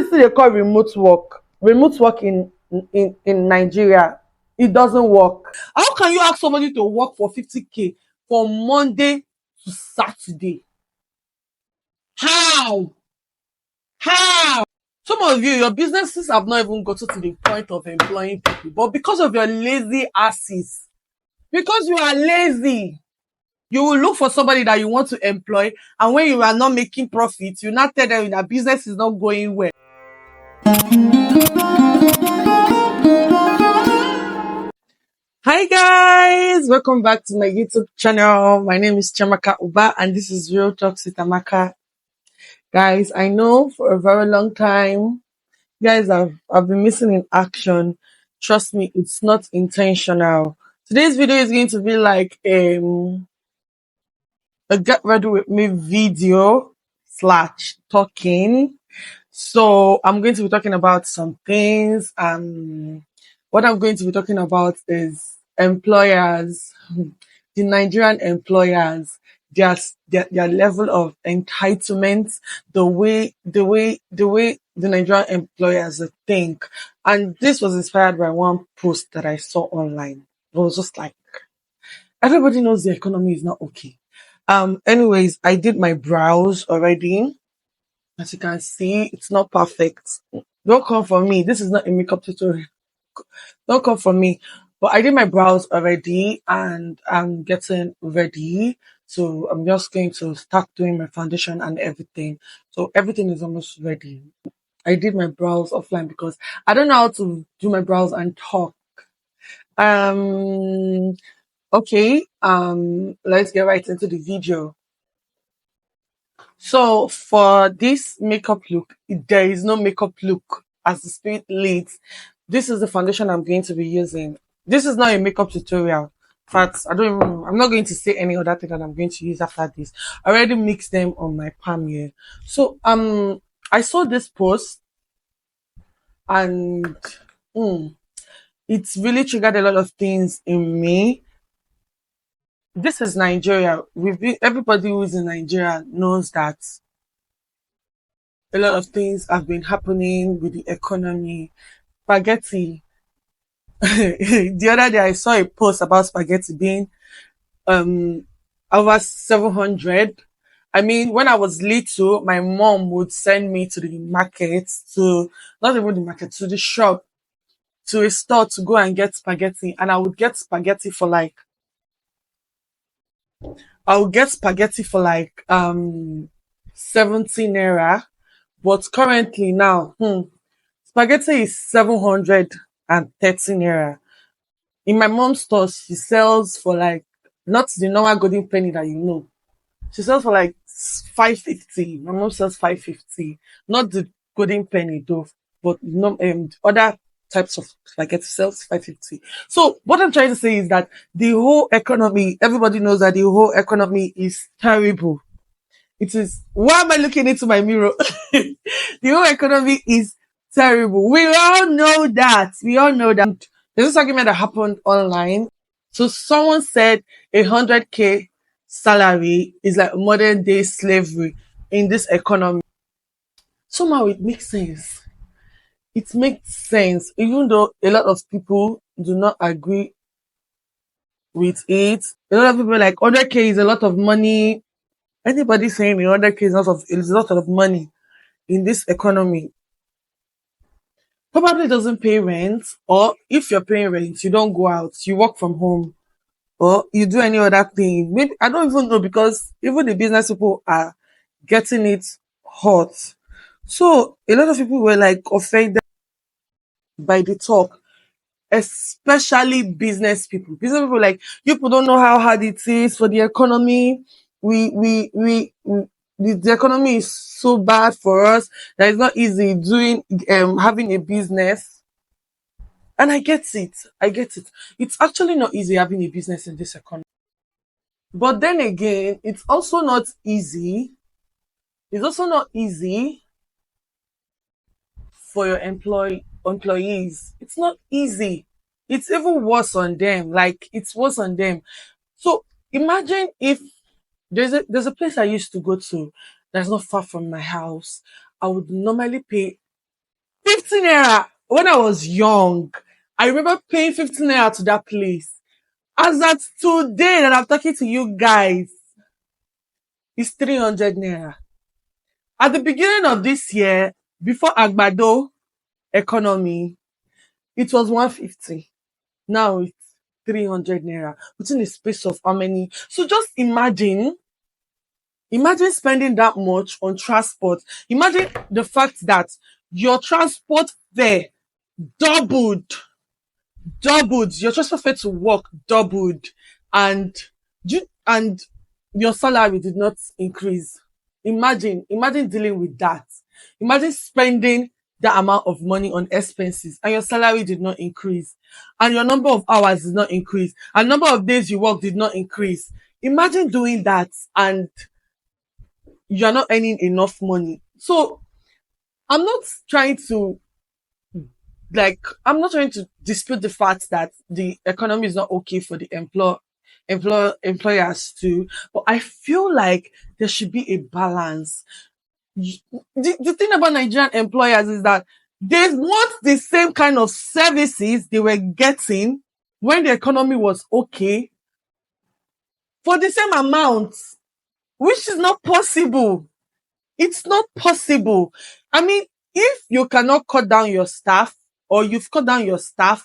this thing they call remote work. Remote work in Nigeria, it doesn't work. How can you ask somebody to work for 50K from Monday to Saturday? How? How? Some of you, your businesses have not even gotten to the point of employing people, but because of your lazy asses, because you are lazy, you will look for somebody that you want to employ, and when you are not making profit, you now tell them that business is not going well. Hi guys, welcome back to my YouTube channel. My name is Chamaka Uba and this is Real Talks with Amaka. Guys, I know for a very long time, guys, I've been missing in action. Trust me, it's not intentional. Today's video is going to be like a get ready with me video slash talking. So I'm going to be talking about some things. What I'm going to be talking about is employers, the Nigerian employers, their level of entitlement, the way the Nigerian employers think. And this was inspired by one post that I saw online. It was just like, everybody knows the economy is not okay. Anyways, I did my brows already. As you can see, it's not perfect. Don't come for me. This is not a makeup tutorial. Don't come for me. But I did my brows already and I'm getting ready. So I'm just going to start doing my foundation and everything. So everything is almost ready. I did my brows offline because I don't know how to do my brows and talk. Um, okay. Let's get right into the video. So for this makeup look, there is no makeup look as the spirit leads. This is the foundation I'm going to be using. This is not a makeup tutorial. In fact, I'm not going to say any other thing that I'm going to use after this. I already mixed them on my palm here. So I saw this post and it's really triggered a lot of things in me. This is Nigeria. Everybody who is in Nigeria knows that a lot of things have been happening with the economy. Spaghetti. The other day I saw a post about spaghetti being um over 700. I mean, when I was little, my mom would send me to the market, to not even the market, to the shop, to a store to go and get spaghetti. And I would get spaghetti for like 17 naira. But currently now, spaghetti is 730 naira. In my mom's store, she sells for like, not the normal golden penny that you know. She sells for like 550. My mom sells 550. Not the golden penny though, but no, other types of spaghetti sells 550. So what I'm trying to say is that the whole economy, everybody knows that the whole economy is terrible. It is. Why am I looking into my mirror? The whole economy is terrible. We all know that. We all know that. There's this argument that happened online. So someone said 100K salary is like modern day slavery in this economy. Somehow it makes sense. It makes sense, even though a lot of people do not agree with it. A lot of people are like 100K is a lot of money. Anybody saying 100K is a lot of money in this economy probably doesn't pay rent, or if you're paying rent, you don't go out, you work from home, or you do any other thing. Maybe I don't even know, because even the business people are getting it hot. So a lot of people were like offended by the talk, especially business people. Business people like, you people don't know how hard it is for the economy. The economy is so bad for us that it's not easy doing having a business. And I get it. I get it. It's actually not easy having a business in this economy. But then again, it's also not easy. It's also not easy for your employees. It's not easy. It's even worse on them. Like, it's worse on them. So imagine if there's a place I used to go to that's not far from my house. I would normally pay 15 naira. When I was young, I remember paying 15 naira to that place. As at today that I'm talking to you guys, it's 300 naira. At the beginning of this year, before Agbado economy, it was 150. Now it's 300 naira within the space of how many? So just imagine spending that much on transport. Imagine the fact that your transport fare doubled, your transport fare to work doubled, and and your salary did not increase. Imagine dealing with that. Imagine spending that amount of money on expenses and your salary did not increase, and your number of hours did not increase, and number of days you work did not increase. Imagine doing that and you're not earning enough money. So I'm not trying to I'm not trying to dispute the fact that the economy is not okay for the employers too, but I feel like there should be a balance. The thing about Nigerian employers is that they want the same kind of services they were getting when the economy was okay for the same amount, which is not possible. It's not possible. I mean, if you cannot cut down your staff, or you've cut down your staff,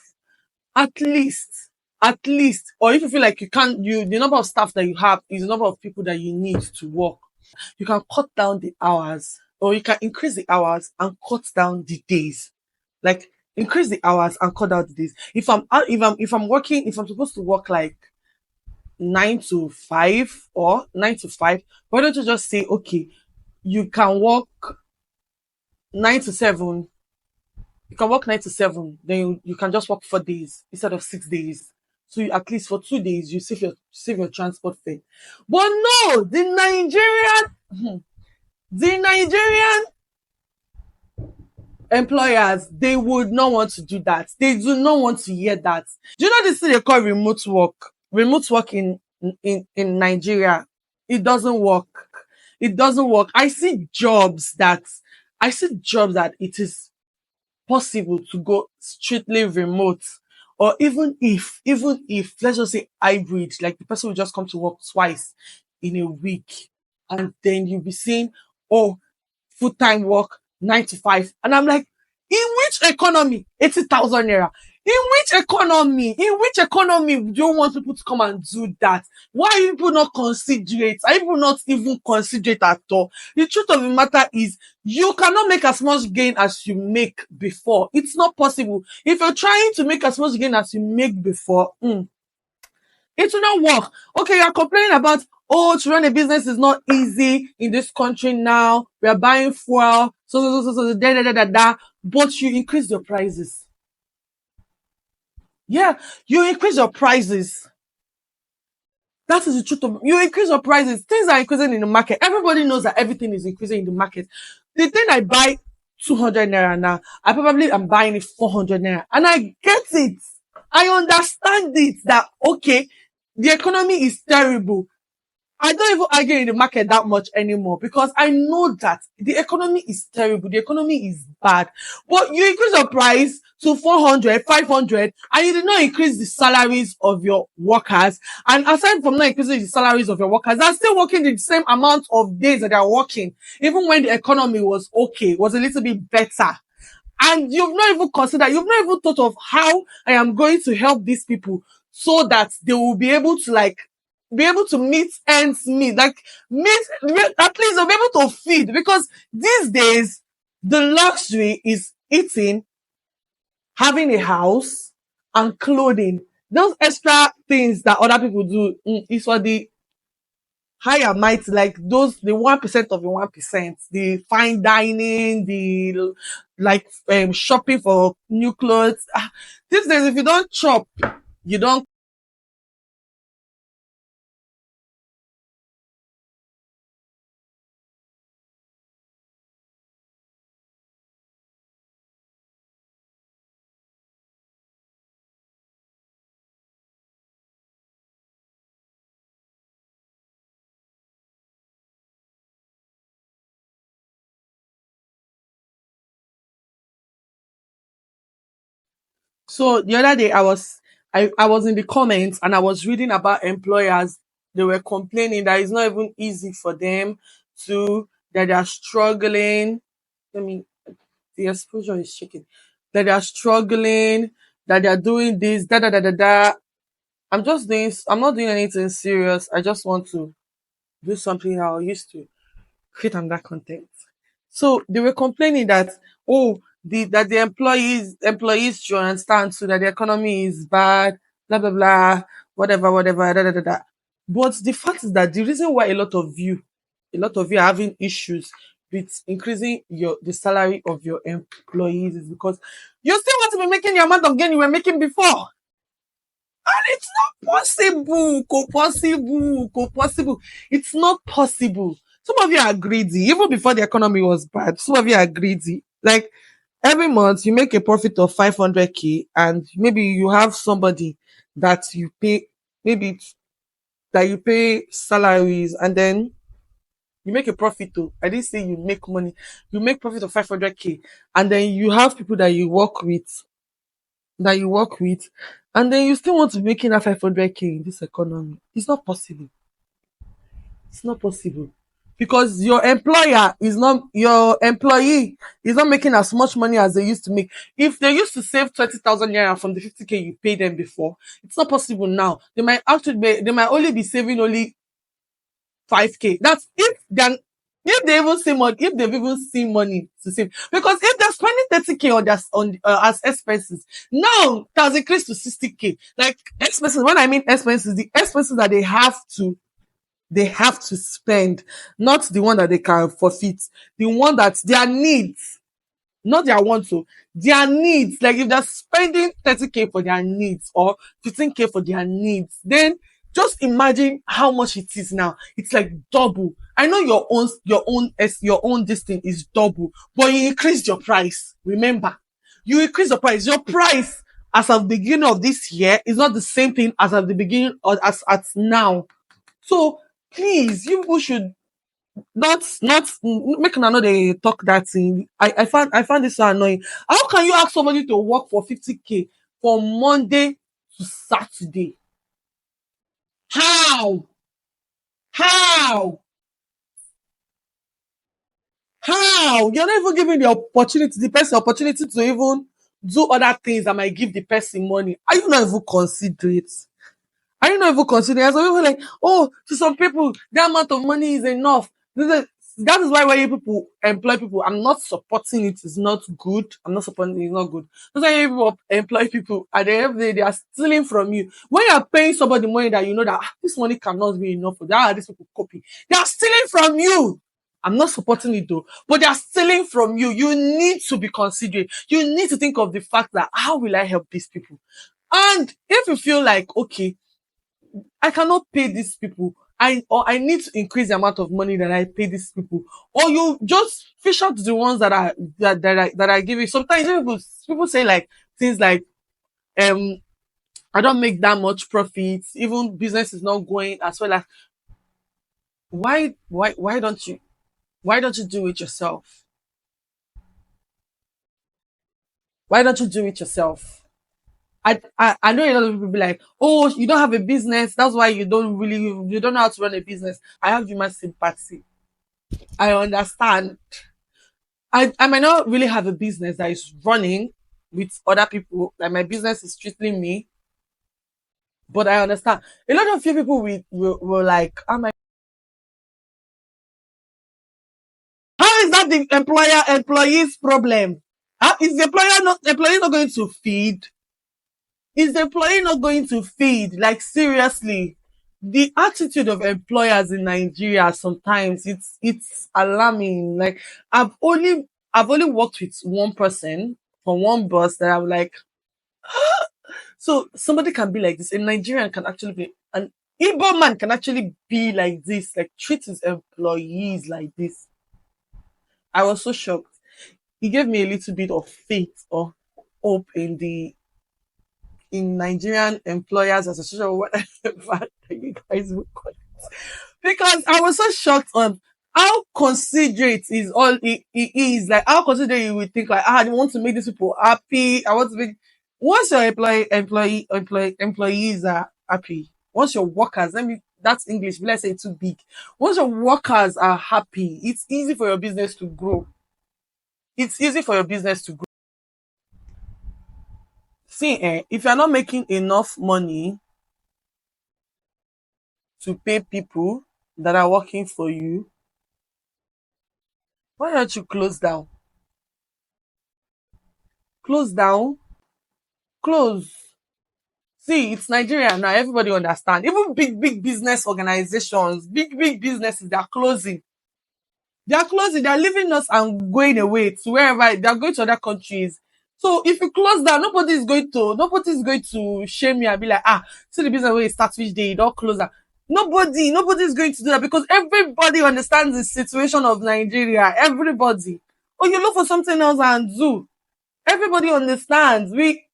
at least, or if you feel like you can't, the number of staff that you have is the number of people that you need to work. You can cut down the hours, or you can increase the hours and cut down the days. Like increase the hours and cut down the days. If I'm supposed to work like 9 to 5 or 9 to 5, why don't you just say, okay, you can work 9 to 7. You can work 9 to 7, then you can just work 4 days instead of 6 days. So you, at least for 2 days, you save your transport fare. But no, the Nigerian employers, they would not want to do that. They do not want to hear that. Do you know this thing they call remote work? Remote work in Nigeria, it doesn't work. It doesn't work. I see jobs that it is possible to go strictly remote, or even if let's just say hybrid, like the person will just come to work twice in a week, and then you'll be saying, oh, full-time work 9 to 5, and I'm like, in which economy 80,000 naira? In which economy do you want people to come and do that? Why are people not considerate? Are people not even considerate at all? The truth of the matter is, you cannot make as much gain as you make before. It's not possible. If you're trying to make as much gain as you make before, it will not work. Okay, you're complaining about, oh, to run a business is not easy in this country now. We are buying fuel, but you increase your prices. Yeah, you increase your prices. That is the truth of, you increase your prices. Things are increasing in the market. Everybody knows that everything is increasing in the market. The thing I buy 200 naira now, I probably am buying it 400 naira. And I get it. I understand it that, okay, the economy is terrible. I don't even argue in the market that much anymore, because I know that the economy is terrible. The economy is bad. But you increase your price to 400, 500, and you did not increase the salaries of your workers. And aside from not increasing the salaries of your workers, they're still working the same amount of days that they're working, even when the economy was okay, was a little bit better. And you've not even thought of how I am going to help these people so that they will be able to be able to meet ends meet, at least they'll be able to feed, because these days the luxury is eating, having a house, and clothing. Those extra things that other people do, is for the higher might, like those, the 1% of the 1%, the fine dining, the shopping for new clothes. These days, if you don't chop, you don't So the other day I was in the comments and I was reading about employers. They were complaining that it's not even easy for them to that they are struggling. Let me the exposure is shaking. That they are struggling, that they are doing this, da da da da da. I'm not doing anything serious. I just want to do something I used to create another content. So they were complaining that that the employees should understand so that the economy is bad, blah blah blah, whatever, da da da da. But the fact is that the reason why a lot of you are having issues with increasing the salary of your employees is because you still want to be making the amount of gain you were making before. And it's not possible. Possible. It's not possible. Some of you are greedy. Even before the economy was bad, some of you are greedy. Like every month you make a profit of 500K and maybe you have somebody that you pay, maybe that you pay salaries and then you make a profit too. I didn't say you make money. You make profit of 500K and then you have people that you work with, and then you still want to be making that 500K in this economy. It's not possible. It's not possible. Because your employee is not making as much money as they used to make. If they used to save 20,000 naira from the 50K you paid them before, it's not possible now. They might only be saving only 5K. That's if they even see money, if they've even seen money to save. Because if they're spending 30K on their on as expenses, now it has increased to 60K. Like expenses, when I mean expenses, the expenses that they have to spend, not the one that they can forfeit, the one that their needs, not their want to, their needs. Like if they're spending 30K for their needs or 15K for their needs, then just imagine how much it is now. It's like double. I know your own this thing is double, but you increased your price. Remember, you increase the price. Your price as of the beginning of this year is not the same thing as at the beginning or as at now. So please, you people should not make una no dey talk that thing. I found this so annoying. How can you ask somebody to work for 50K from Monday to Saturday? How? How? How? You're not even giving the person opportunity to even do other things that might give the person money. Are you not even considerate? Are you not even considering? Some people like, oh, to some people, the amount of money is enough. That is why when you people employ people, I'm not supporting it. It's not good. I'm not supporting it. It's not good. That's why you people employ people. At the end of the day, they are stealing from you. When you are paying somebody money that you know that this money cannot be enough for that, these people copy. They are stealing from you. I'm not supporting it though, but they are stealing from you. You need to be considerate. You need to think of the fact that how will I help these people? And if you feel like, okay, I cannot pay these people. I need to increase the amount of money that I pay these people. Or you just fish out the ones that I give you. Sometimes people say like things like um I don't make that much profit, even business is not going as well as why don't you do it yourself? Why don't you do it yourself? I know a lot of people be like, oh, you don't have a business, that's why you don't know how to run a business. I have human sympathy. I understand. I might not really have a business that is running with other people. Like my business is strictly me, but I understand. A lot of few people will like, how is that the employee's problem? How is the employee not going to feed? Is the employee not going to feed? Like seriously, the attitude of employers in Nigeria sometimes it's alarming. Like I've only worked with one person from one boss that I'm like, so somebody can be like this. A Nigerian can actually be an Igbo man can actually be like this, like treat his employees like this. I was so shocked. He gave me a little bit of faith or hope in Nigerian Employers Association or whatever that you guys would call it. Because I was so shocked on how considerate is all it is. Like how considerate you would think like, I want to make these people happy. I want to make Once your employees are happy, once your workers, that's English, but let's say it's too big. Once your workers are happy, it's easy for your business to grow. It's easy for your business to grow. See, if you're not making enough money to pay people that are working for you, why don't you close down? Close down, close. See, it's Nigeria now. Everybody understand. Even big business organizations, big businesses, they're closing. They are closing. They are leaving us and going away to wherever they are going to other countries. So if you close down, nobody is going to shame you and be like, see the business where you start which day, you don't close down. Nobody is going to do that because everybody understands the situation of Nigeria. Everybody. Oh, you look for something else and do. Everybody understands. We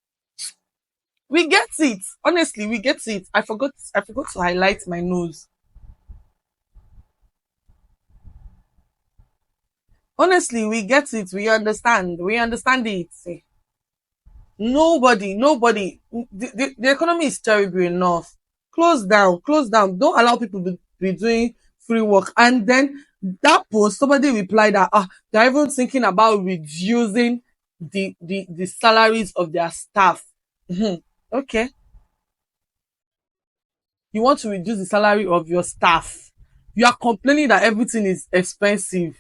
get it. Honestly, we get it. I forgot to highlight my nose. Honestly, we get it. We understand. We understand it. Nobody. The economy is terrible enough. Close down, close down. Don't allow people to be doing free work. And then that post, somebody replied that they're even thinking about reducing the salaries of their staff. Mhm. Okay. You want to reduce the salary of your staff. You are complaining that everything is expensive.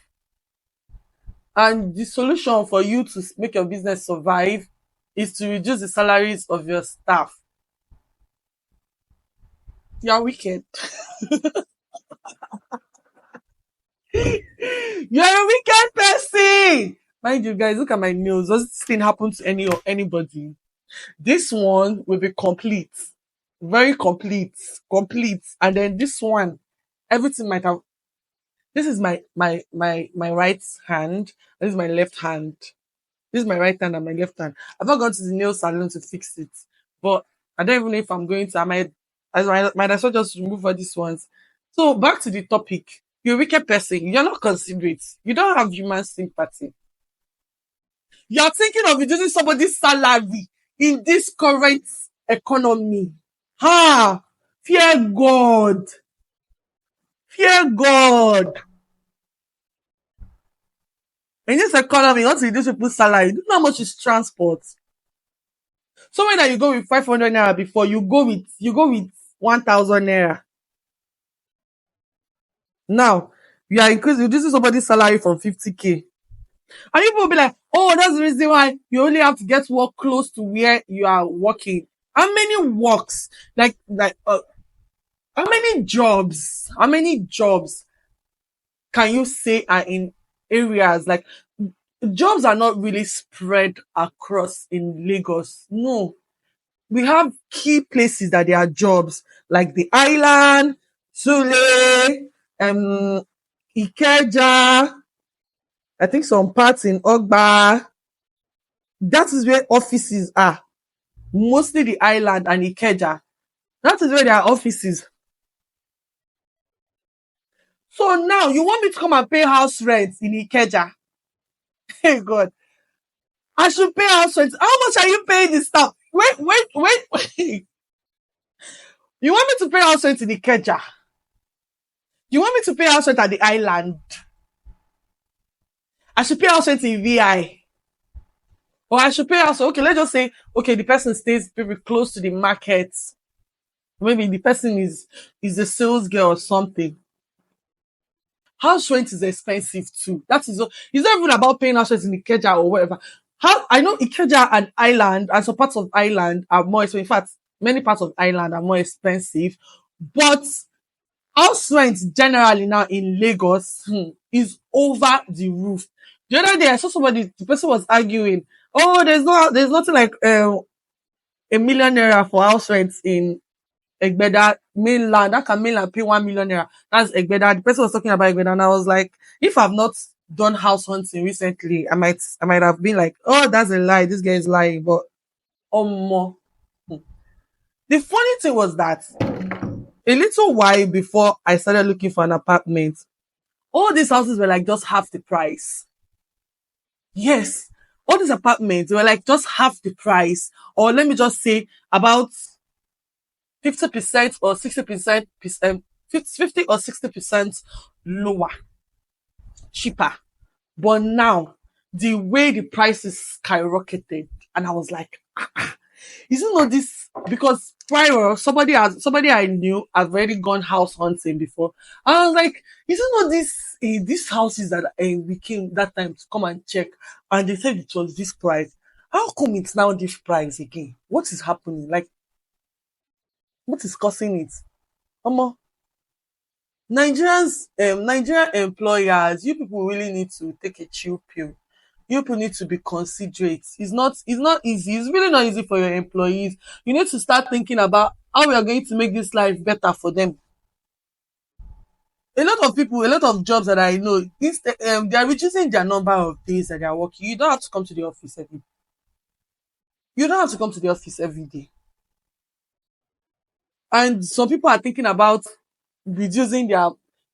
And the solution for you to make your business survive is to reduce the salaries of your staff. You are wicked. You're a wicked person. Mind you, guys, look at my nails. Does this thing happen to anybody? This one will be complete. Very complete. Complete. And then this one, everything might have. This is my right hand. This is my left hand. This is my right hand and my left hand. I've not gone to the nail salon to fix it. But I don't even know if I'm going to. I might as well just remove all these ones. So back to the topic. You're a wicked person. You're not considerate. You don't have human sympathy. You're thinking of reducing somebody's salary in this current economy. Ha! Fear God. Fear God. In this economy, you want to reduce people's salary. Do you know how much is transport? Somewhere that you go with 500 naira before, you go with 1,000 naira. Now, you are reducing somebody's salary from 50K. And people will be like, oh, that's the reason why you only have to get work close to where you are working. How many works? How many jobs? How many jobs can you say are in areas like jobs are not really spread across in Lagos? No, we have key places that there are jobs like the island, Sule, Ikeja, I think some parts in Ogba. That is where offices are. Mostly the island and Ikeja. That is where there are offices. So now you want me to come and pay house rent in Ikeja? Hey God, I should pay house rent. How much are you paying this stuff? Wait. You want me to pay house rent in Ikeja? You want me to pay house rent at the island? I should pay house rent in VI. Or I should pay house. Okay, let's just say, okay, the person stays very close to the market. Maybe the person is a sales girl or something. House rent is expensive too. It's not even about paying house rent in Ikeja or whatever. I know Ikeja and Island and some parts of Island are more expensive. In fact, many parts of Island are more expensive. But house rent generally now in Lagos is over the roof. The other day I saw the person was arguing, oh, there's nothing like a million naira for house rent in Egbeda mainland. That can mainland pay 1 million naira. That's Egbeda. The person was talking about Egbeda, and I was like, if I've not done house hunting recently, I might have been like, oh, that's a lie. This guy is lying. But more. The funny thing was that a little while before I started looking for an apartment, all these houses were like just half the price. Yes. All these apartments were like just half the price, or let me just say about 50% or 60%, 50 or 60% lower, cheaper. But now, the way the prices skyrocketed, and I was like, is it not this? Because prior, somebody I knew has already gone house hunting before. I was like, is it not this? These houses that we came that time to come and check, and they said it was this price. How come it's now this price again? What is happening? Like, what is causing it? Omo, Nigerian employers, you people really need to take a chill pill. You people need to be considerate. It's not easy. It's really not easy for your employees. You need to start thinking about how we are going to make this life better for them. A lot of people, a lot of jobs that I know, they are reducing their number of days that they are working. You don't have to come to the office every. You don't have to come to the office every day. And some people are thinking about reducing their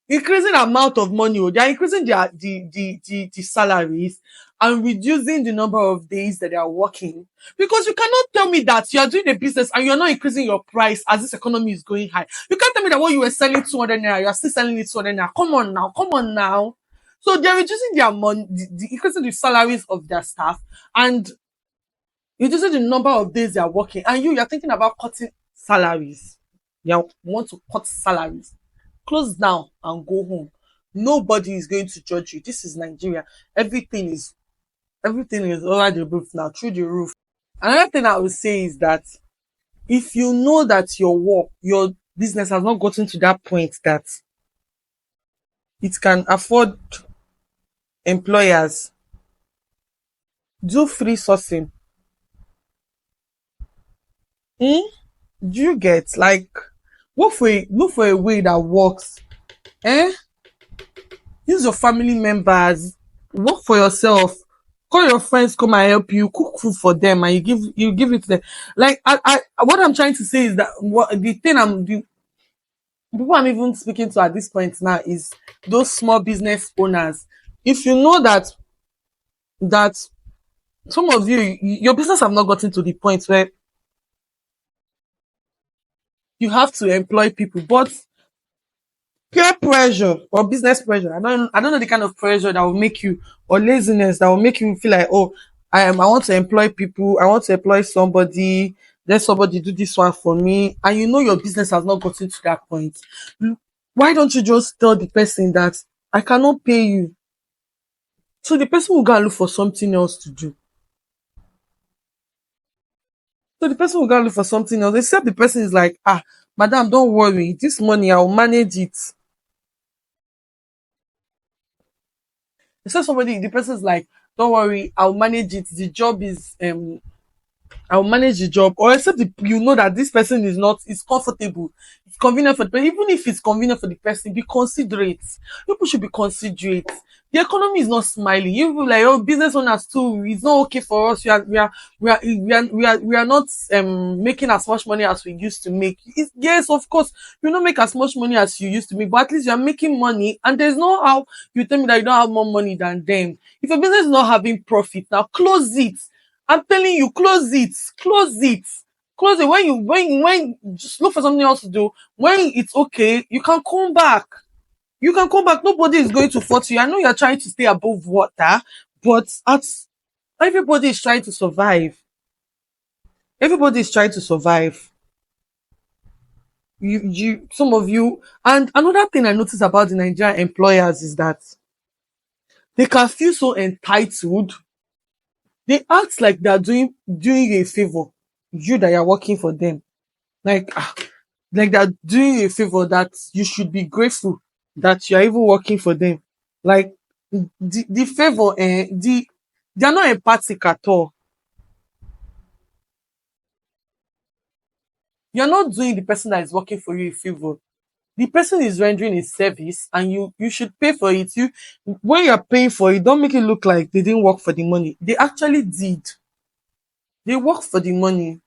increasing the amount of money. They are increasing their the salaries and reducing the number of days that they are working. Because you cannot tell me that you are doing a business and you're not increasing your price as this economy is going high. You can't tell me that what you were selling 200 naira, you are still selling it 200 naira. Come on now, come on now. So they're reducing their money, increasing the salaries of their staff, and reducing the number of days they are working. And you're thinking about cutting salaries. You want to cut salaries. Close down and go home. Nobody is going to judge you. This is Nigeria. Everything is over the roof now, through the roof. Another thing I would say is that if you know that your business has not gotten to that point that it can afford employers, do free sourcing. Hmm? Do you get like look for a way that works? Eh? Use your family members, work for yourself, call your friends, come and help you, cook food for them, and you give it to them. Like what I'm trying to say is that what the people I'm even speaking to at this point now is those small business owners. If you know that some of your business have not gotten to the point where you have to employ people, but peer pressure or business pressure. I don't know the kind of pressure that will make you, or laziness that will make you feel like, oh, I want to employ people, I want to employ somebody, let somebody do this one for me, and you know your business has not gotten to that point. Why don't you just tell the person that I cannot pay you? So the person will go and look for something else to do. So the person will go and look for something else. Except the person is like, madam, don't worry, this money I'll manage it. So somebody, the person's like, don't worry, I'll manage it. The job is I'll manage the job. Or except you know that this person is comfortable, it's convenient for the person. Even if it's convenient for the person, be considerate. People should be considerate. The economy is not smiling. You feel like, oh, business owners too, it's not okay for us. We are not making as much money as we used to make. Yes, of course, you don't make as much money as you used to make, but at least you are making money, and there's no how you tell me that you don't have more money than them. If your business is not having profit, now close it. I'm telling you, close it, close it, close it. When just look for something else to do. When it's okay, you can come back. You can come back. Nobody is going to force you. I know you're trying to stay above water, but everybody is trying to survive. Everybody is trying to survive. Some of you, and another thing I notice about the Nigerian employers is that they can feel so entitled. They act like they're doing you a favor, you that you're working for them. Like like they're doing you a favor that you should be grateful that you're even working for them. Like the favor they're not empathic at all. You're not doing the person that is working for you a favor. The person is rendering a service and you should pay for it. When you're paying for it, don't make it look like they didn't work for the money. They actually did. They work for the money.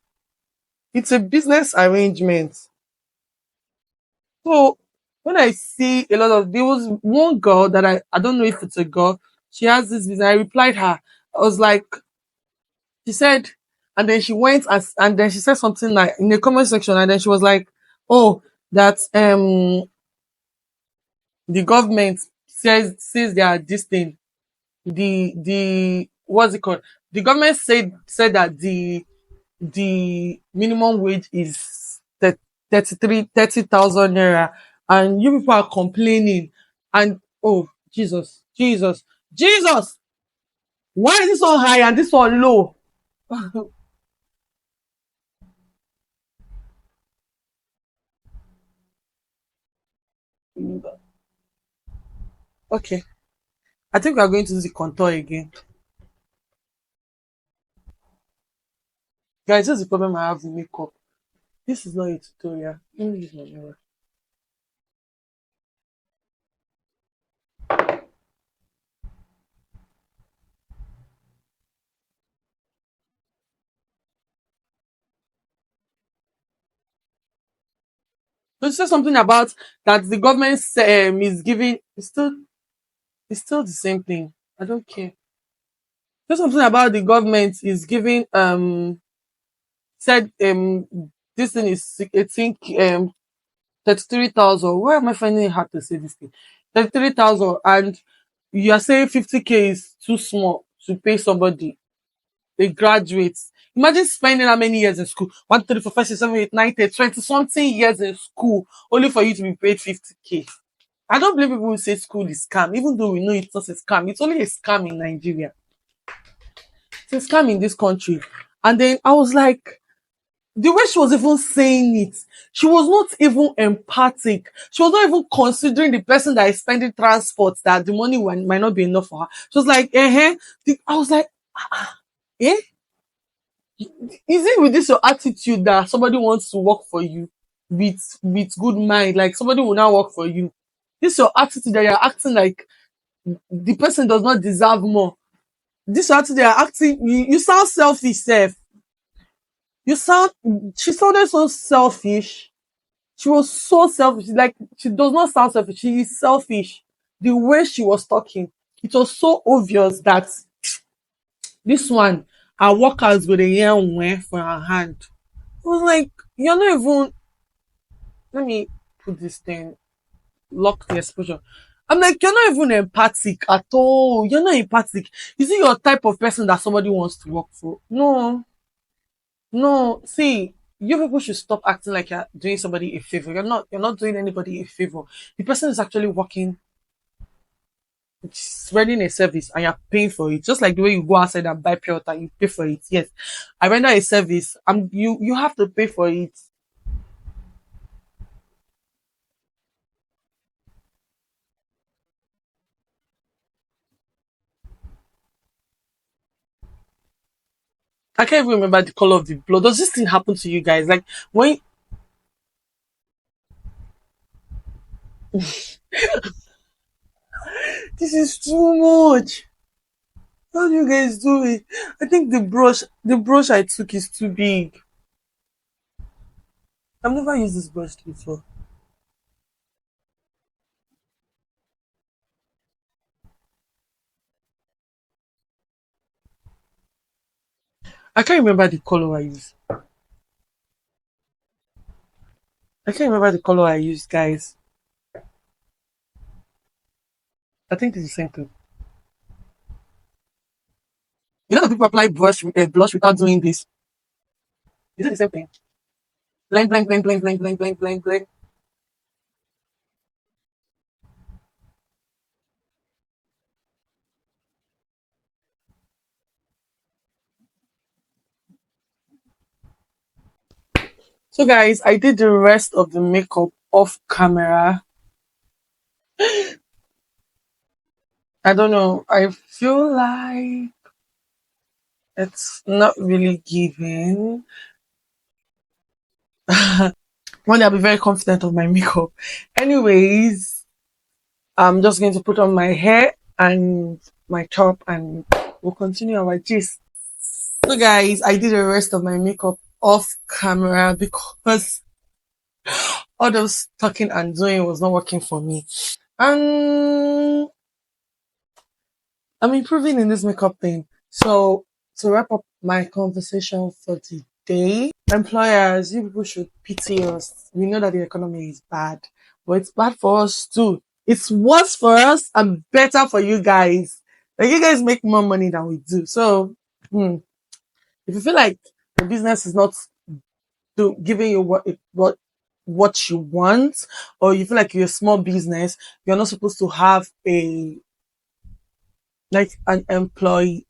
It's a business arrangement. So when I see a lot of, there was one girl that I don't know if it's a girl. She has this business. I replied her. I was like, She said, and then she went and then she said something like in the comment section, and then she was like, "Oh, that the government says they are this thing. The what's it called? The government said that the minimum wage is 30,000 naira, and you people are complaining, and oh Jesus, why is this one high and this one low?" Okay, I think we are going to use the contour again. Guys, this is the problem I have with makeup. This is not a tutorial. Let me use my mirror. So you say something about that the government is giving. It's still the same thing. I don't care. Say something about the government is giving said this thing is I think 33,000. Why am I finding it hard to say this thing? 33,000, and you are saying 50K is too small to pay somebody, a graduate. Imagine spending how many years in school? 1, 2, 3, 4, 5, 6, 7, 8, 9, 10, 20 something years in school only for you to be paid 50K. I don't believe people will say school is scam, even though we know it's not a scam. It's only a scam in Nigeria. It's a scam in this country. And then I was like, the way she was even saying it, she was not even empathic. She was not even considering the person that is spending transport, that the money might not be enough for her. She was like, I was like, eh? Is it with this your attitude that somebody wants to work for you with good mind? Like somebody will now work for you. This your attitude that you're acting like the person does not deserve more. This your attitude that you're acting, you sound selfish, Seth. You sound, she sounded so selfish. She was so selfish. Like, she does not sound selfish. She is selfish. The way she was talking, it was so obvious that this one, her workers go the year went for her hand. I was like, you're not even, let me put this thing, lock the exposure. I'm like, you're not even empathic at all. You're not empathic. Is it your type of person that somebody wants to work for? No, no. See, you people should stop acting like you're doing somebody a favor. You're not doing anybody a favor. The person is actually working, it's rendering a service, and you're paying for it. Just like the way you go outside and buy pure water, you pay for it. Yes. I render a service. You have to pay for it. I can't even remember the color of the blood. Does this thing happen to you guys? Like when this is too much. How do you guys do it? I think the brush I took is too big. I've never used this brush before. I can't remember the color I used. I can't remember the color I used, guys. I think it's the same thing. You know, the people apply blush without doing this. Is it the same thing? Blend, blend, blend, blend, blend, blend, blend, blend, blend. So, guys, I did the rest of the makeup off camera. I don't know. I feel like it's not really giving. One day I'll be very confident of my makeup. Anyways, I'm just going to put on my hair and my top, and we'll continue our gist. So guys, I did the rest of my makeup off camera because all those talking and doing was not working for me. And I'm improving in this makeup thing. So to wrap up my conversation for today. Employers, you people should pity us. We know that the economy is bad, but it's bad for us too. It's worse for us and better for you guys. Like you guys make more money than we do. So, if you feel like the business is not giving you what you want, or you feel like you're a small business, you're not supposed to have a like an employee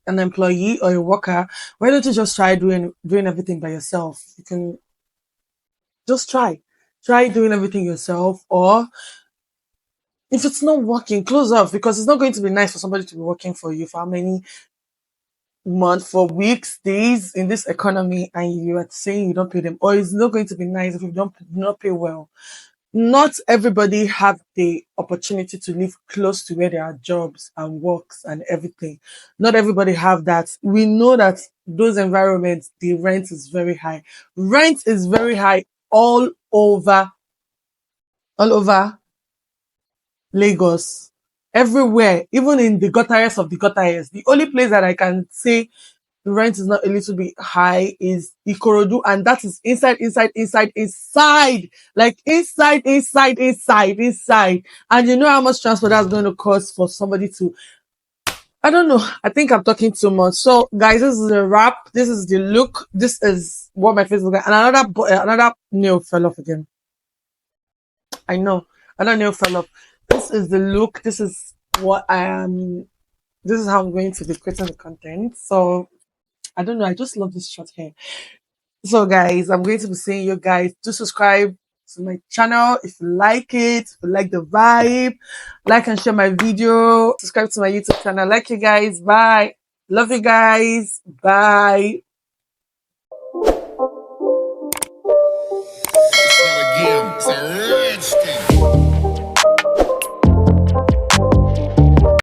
or a worker. Why don't you just try doing everything by yourself? You can just try doing everything yourself, or if it's not working, close off, because it's not going to be nice for somebody to be working for you for how many months, for weeks, days in this economy, and you are saying you don't pay them, or it's not going to be nice if you don't do not pay well. Not everybody have the opportunity to live close to where there are jobs and works and everything. Not everybody have that. We know that those environments, the rent is very high. Rent is very high all over Lagos. Everywhere, even in the gutters of the gutters. The only place that I can say the rent is not a little bit high is Ikorodu, and that is inside, like inside. And you know how much transport that's going to cost for somebody to. I don't know. I think I'm talking too much. So, guys, this is a wrap. This is the look. This is what my face looks like. And another nail fell off again. I know. Another nail fell off. This is the look. This is what I am. This is how I'm going to be creating the content. So, I don't know. I just love this short hair. So guys, I'm going to be saying you guys to subscribe to my channel if you like it, if you like the vibe, like and share my video, subscribe to my YouTube channel. Like you guys, bye. Love you guys, bye. It's not a game, it's a rich